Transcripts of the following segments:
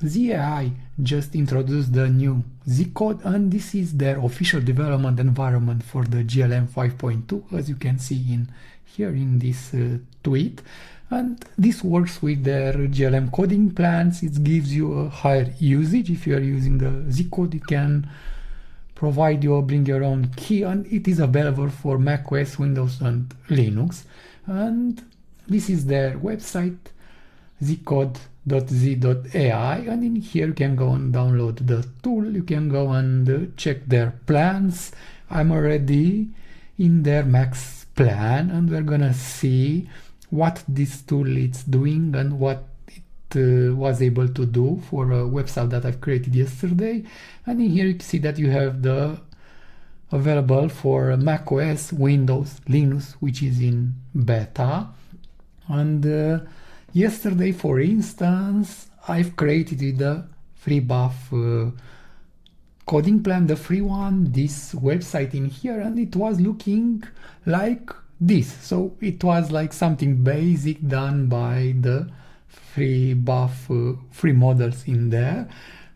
CLI just introduced the new Zcode, and this is their official development environment for the GLM 5.2, as you can see in here in this tweet. And this works with their GLM coding plans. It gives you a higher usage. If you are using the Zcode, it can provide you or bring your own key, and it is available for macOS, Windows and Linux. And this is their website, zcode.z.ai, and in here you can go and download the tool. You can go and check their plans. I'm already in their max plan, and we're gonna see what this tool is doing and what it was able to do for a website that I've created yesterday. And in here you can see that you have the available for macOS, Windows, Linux, which is in beta. And yesterday, for instance, I've created the free buff coding plan, the free one, this website in here, and it was looking like this. So it was like something basic done by the free buff free models in there,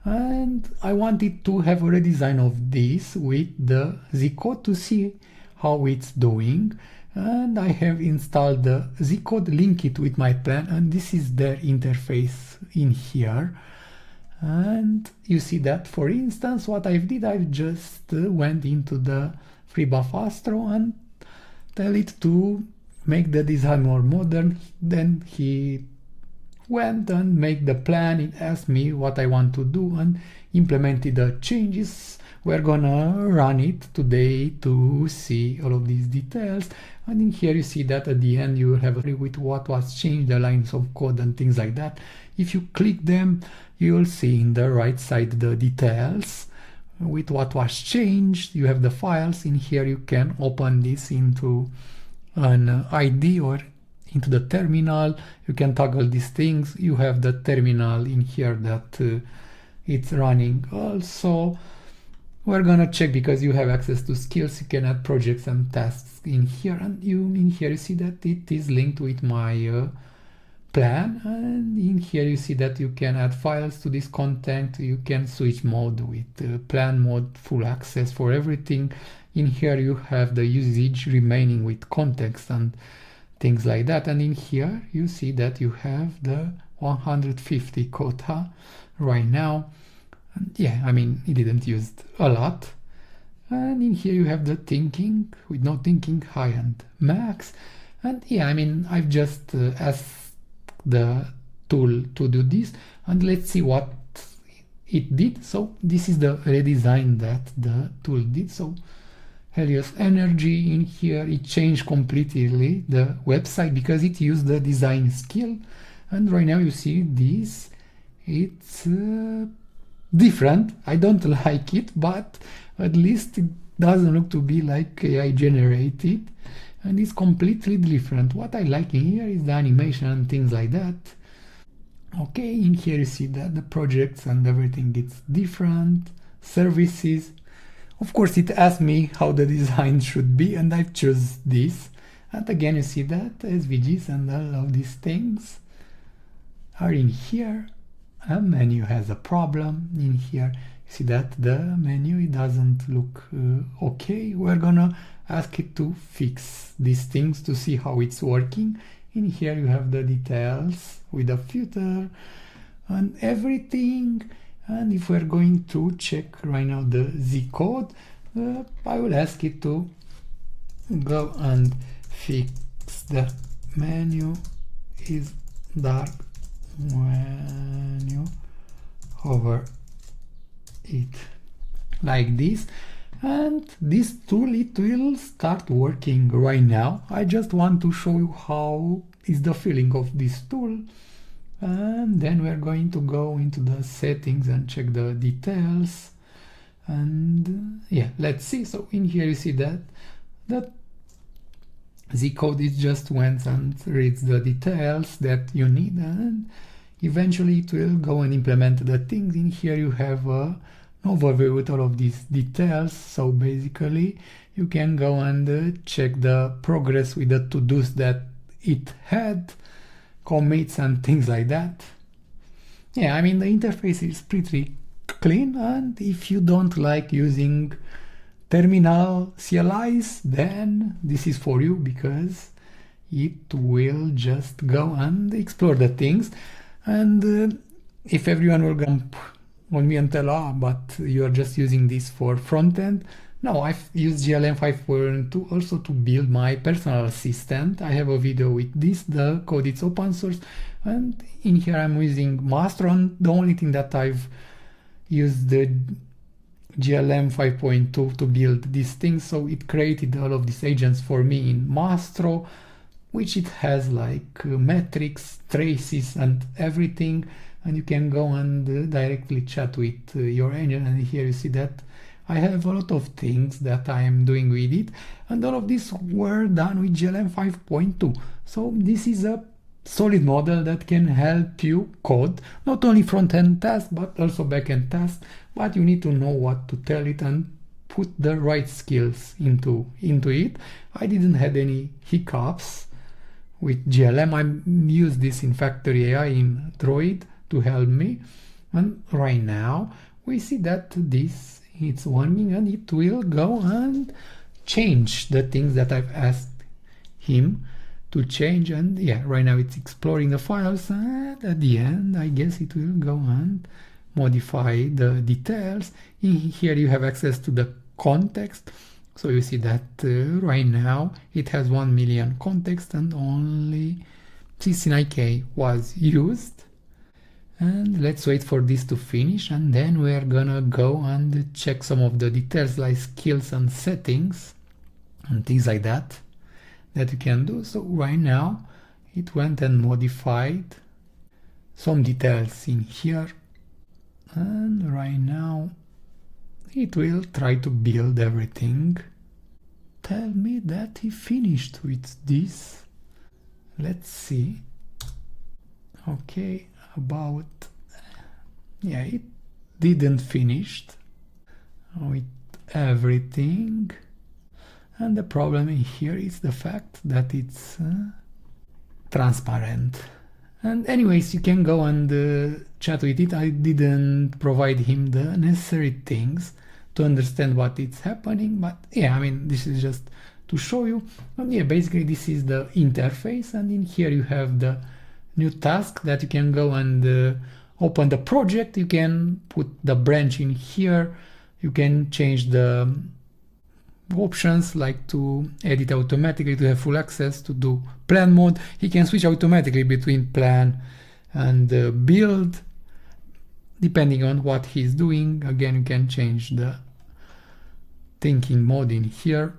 and I wanted to have a redesign of this with the Zcode to see how it's doing. And I have installed the Zcode, link it with my plan, and this is their interface in here. And you see that, for instance, what I've just went into the free buff Mastro and tell it to make the design more modern. Then he went and made the plan. It asked me what I want to do and implemented the changes. We're gonna run it today to see all of these details. And in here you see that at the end you have with what was changed, the lines of code and things like that. If you click them, you will see in the right side the details with what was changed. You have the files in here. You can open this into an ID or into the terminal. You can toggle these things. You have the terminal in here that it's running also. We're gonna check because you have access to skills. You can add projects and tasks in here, and in here you see that it is linked with my plan. And in here you see that you can add files to this content. You can switch mode with plan mode, full access for everything. In here you have the usage remaining with context and things like that. And in here you see that you have the 150 quota right now. And yeah, I mean, it didn't use a lot. And in here you have the thinking with no thinking, high and max. And yeah, I mean, I've just asked the tool to do this, and let's see what it did. So this is the redesign that the tool did. So Helios Energy in here, it changed completely the website because it used the design skill. And right now you see this, it's different. I don't like it, but at least it doesn't look to be like AI generated, and it's completely different. What I like in here is the animation and things like that. Okay, in here you see that the projects and everything, it's different. Services, of course it asked me how the design should be, and I've chosen this. And again you see that SVGs and all of these things are in here. A menu has a problem in here. You see that the menu, it doesn't look okay. We're gonna ask it to fix these things to see how it's working. In here you have the details with the footer and everything. And if we're going to check right now the Zcode, I will ask it to go and fix the menu is dark when you hover it like this. And this tool, it will start working right now. I just want to show you how is the feeling of this tool, and then we're going to go into the settings and check the details. And yeah, let's see. So in here you see that Zcode is just went and reads the details that you need, and eventually it will go and implement the things. In here you have an overview with all of these details. So basically you can go and check the progress with the to-dos that it had, commits and things like that. yeah, I mean, the interface is pretty clean, and if you don't like using terminal CLIs, then this is for you, because it will just go and explore the things. And if everyone will jump on me and tell, but you are just using this for frontend. No, I've used GLM 5.2 also to build my personal assistant. I have a video with this. The code is open source, and in here I'm using Mastro, and the only thing that I've used the GLM 5.2 to build these things, so it created all of these agents for me in Mastro, which it has like metrics, traces, and everything, and you can go and directly chat with your engine. And here you see that I have a lot of things that I am doing with it, and all of these were done with GLM 5.2. So this is a solid model that can help you code not only front-end tasks but also back-end tasks, but you need to know what to tell it and put the right skills into it. I didn't have any hiccups with GLM. I used this in Factory AI in Droid to help me, and right now we see that this it's warning, and it will go and change the things that I've asked him to change. And yeah, right now it's exploring the files, and at the end I guess it will go and modify the details. In here you have access to the context, so you see that right now it has 1 million context and only 69k was used. And let's wait for this to finish, and then we're gonna go and check some of the details like skills and settings and things like that you can do. So right now it went and modified some details in here, and right now it will try to build everything. Tell me that he finished with this. Let's see. Okay, about, yeah, it didn't finished with everything, and the problem in here is the fact that it's transparent. And anyways, you can go and chat with it. I didn't provide him the necessary things to understand what is happening, but yeah, I mean, this is just to show you. And yeah, basically this is the interface, and in here you have the new task that you can go and open the project. You can put the branch in here. You can change the options, like to edit automatically, to have full access, to do plan mode. He can switch automatically between plan and build depending on what he's doing. Again, you can change the thinking mode in here,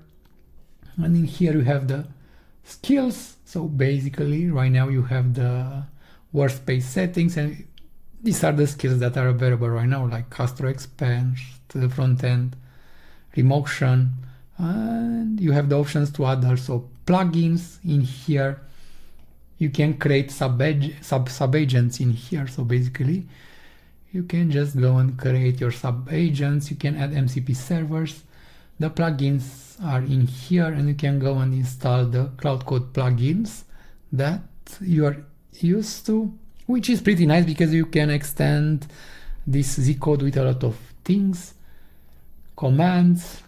and in here you have the skills. So basically right now you have the workspace settings, and these are the skills that are available right now, like Castro Expand, the front end, remotion, and you have the options to add also plugins in here. You can create sub-agents in here, so basically you can just go and create your sub-agents. You can add MCP servers. The plugins are in here, and you can go and install the Cloud Code plugins that you are used to, which is pretty nice because you can extend this Zcode with a lot of things, commands,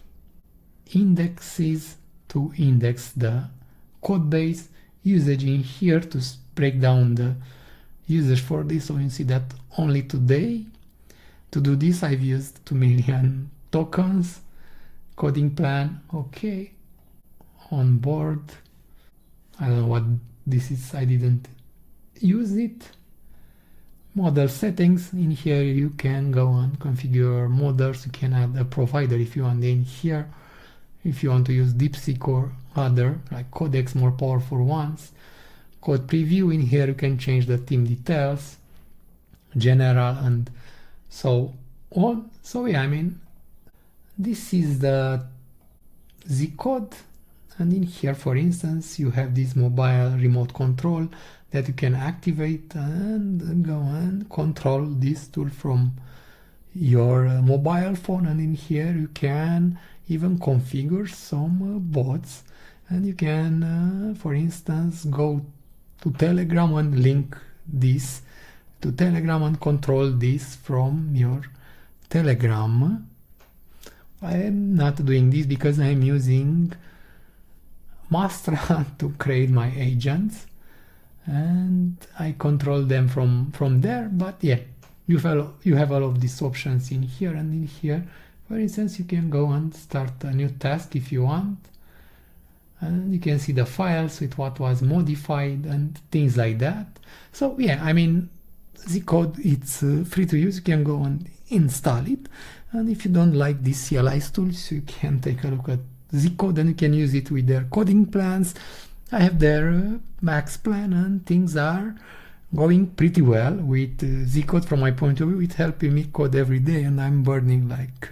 indexes to index the code base, usage in here to break down the usage for this. So you see that only today to do this I've used 2 million tokens. Coding plan, okay, on board, I don't know what this is, I didn't use it. Model settings, in here you can go and configure models. You can add a provider if you want in here, if you want to use DeepSeek or other like codecs, more powerful ones. Code preview, in here you can change the theme details, general, and so on. So yeah, I mean, this is the Zcode, and in here, for instance, you have this mobile remote control that you can activate and go and control this tool from your mobile phone. And in here you can even configure some bots, and you can for instance go to Telegram and link this to Telegram and control this from your Telegram. I am not doing this because I am using Mastro to create my agents, and I control them from there. But yeah, you have all of these options in here, and in here, for instance, you can go and start a new task if you want, and you can see the files with what was modified and things like that. So yeah, I mean, Zcode, it's free to use. You can go and install it, and if you don't like these CLI tools, you can take a look at Zcode, and you can use it with their coding plans. I have their max plan, and things are going pretty well with Zcode. From my point of view, it's helping me code every day, and I'm burning like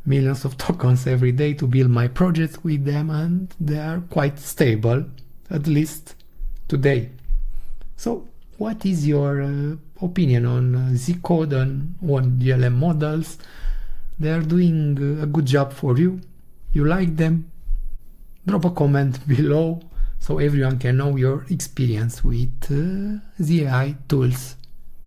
millions of tokens every day to build my projects with them, and they are quite stable, at least today. So what is your opinion on Zcode and on GLM models? They are doing a good job for you. You like them? Drop a comment below so everyone can know your experience with the AI tools.